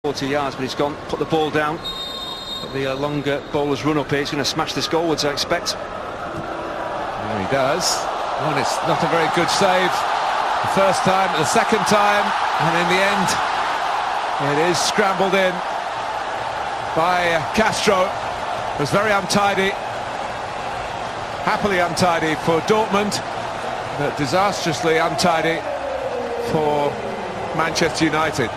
40 yards, but he's gone, put the ball down. But the longer bowler's run up here, he's going to smash this goalwards, I expect. There he does. Oh, and it's not a very good save the first time, the second time, and in the end it is scrambled in by Castro. It was very untidy, happily untidy for Dortmund, but disastrously untidy for Manchester United.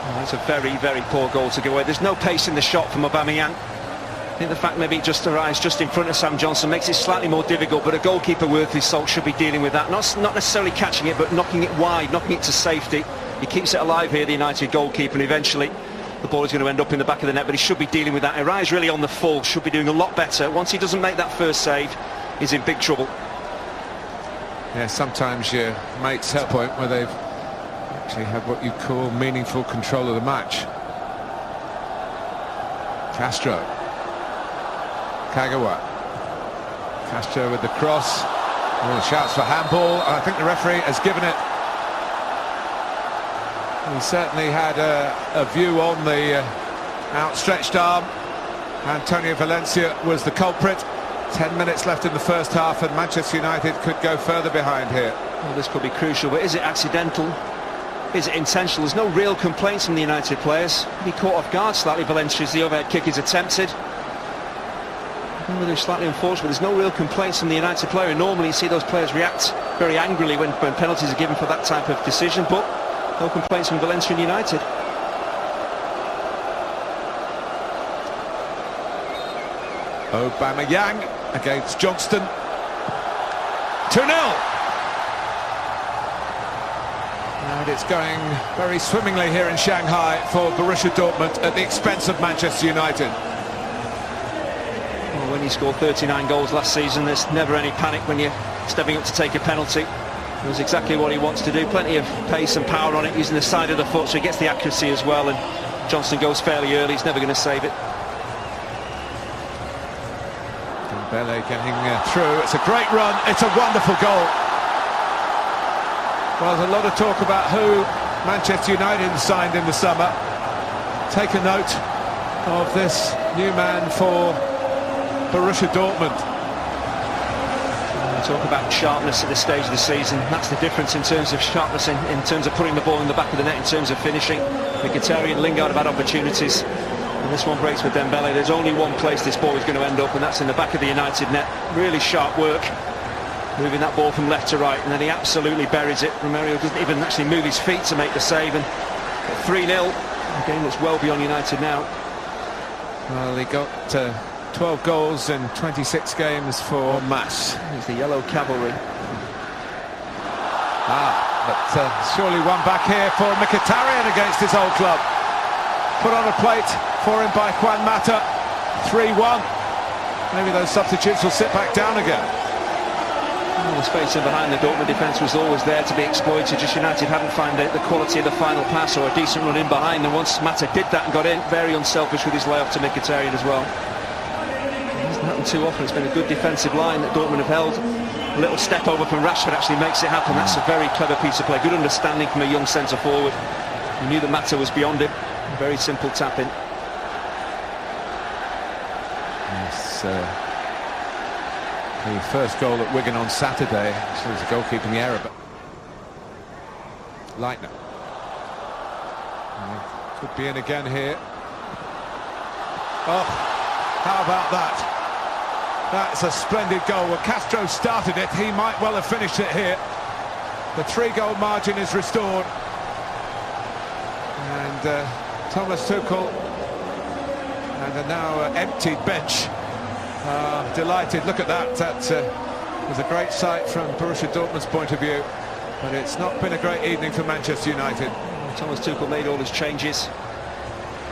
Oh, that's a very, very poor goal to give away. There's no pace in the shot from Aubameyang. I think the fact maybe it just arrives just in front of Sam Johnson makes it slightly more difficult, but a goalkeeper worth his salt should be dealing with that. Not necessarily catching it, but knocking it wide, knocking it to safety. He keeps it alive here, the United goalkeeper, and eventually the ball is going to end up in the back of the net, but he should be dealing with that. Arrives really on the full, should be doing a lot better. Once he doesn't make that first save, he's in big trouble. Yeah, sometimes your mates have a point where they've actually had what you call meaningful control of the match. Castro. Kagawa. Castro with the cross. Oh, shouts for handball. I think the referee has given it. He certainly had a view on the outstretched arm. Antonio Valencia was the culprit. 10 minutes left in the first half and Manchester United could go further behind here. Well, this could be crucial, but is it accidental? Is it intentional? There's no real complaints from the United players. He caught off guard slightly, Valencia, as the overhead kick is attempted. They're slightly unfortunate. There's no real complaints from the United player. And normally you see those players react very angrily when penalties are given for that type of decision, but no complaints from Valencia and United. Aubameyang against Johnston. 2-0. And it's going very swimmingly here in Shanghai for Borussia Dortmund at the expense of Manchester United. Well, when you scored 39 goals last season, there's never any panic when you're stepping up to take a penalty. It was exactly what he wants to do. Plenty of pace and power on it, using the side of the foot, so he gets the accuracy as well. And Johnston goes fairly early. He's never going to save it. Dembele getting through. It's a great run. It's a wonderful goal. Well, there's a lot of talk about who Manchester United signed in the summer. Take a note of this new man for Borussia Dortmund. We talk about sharpness at this stage of the season. That's the difference in terms of sharpness, in terms of putting the ball in the back of the net, in terms of finishing. Mkhitaryan and Lingard have had opportunities, and this one breaks with Dembele. There's only one place this ball is going to end up, and that's in the back of the United net. Really sharp work, moving that ball from left to right, and then he absolutely buries it. Romero doesn't even actually move his feet to make the save, and 3-0, a game that's well beyond United now. Well, he got 12 goals in 26 games for Mass. He's the yellow cavalry. But surely one back here for Mkhitaryan against his old club. Put on a plate for him by Juan Mata. 3-1. Maybe those substitutes will sit back down again. Well, the space in behind the Dortmund defence was always there to be exploited. Just United hadn't found the quality of the final pass or a decent run in behind. And once Mata did that and got in, very unselfish with his layoff to Mkhitaryan as well. It hasn't happened too often. It's been a good defensive line that Dortmund have held. A little step over from Rashford actually makes it happen. That's a very clever piece of play. Good understanding from a young centre forward. He knew the Mata was beyond him. Very simple tap in. Yes, the first goal at Wigan on Saturday, so there's a goalkeeping error, but Leitner could be in again here. Oh, how about that? That's a splendid goal. Well, Castro started it. He might well have finished it here. The 3-goal margin is restored, and Thomas Tuchel and a now emptied bench. Delighted. Look at that. That was a great sight from Borussia Dortmund's point of view, but it's not been a great evening for Manchester United. Thomas Tuchel made all his changes.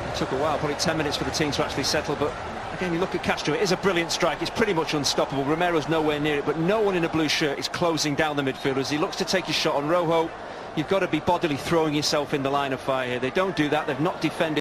It took a while, probably 10 minutes for the team to actually settle, but again, you look at Castro, it is a brilliant strike. It's pretty much unstoppable. Romero's nowhere near it, but no one in a blue shirt is closing down the midfielders. He looks to take his shot on Rojo. You've got to be bodily throwing yourself in the line of fire here. They don't do that. They've not defended.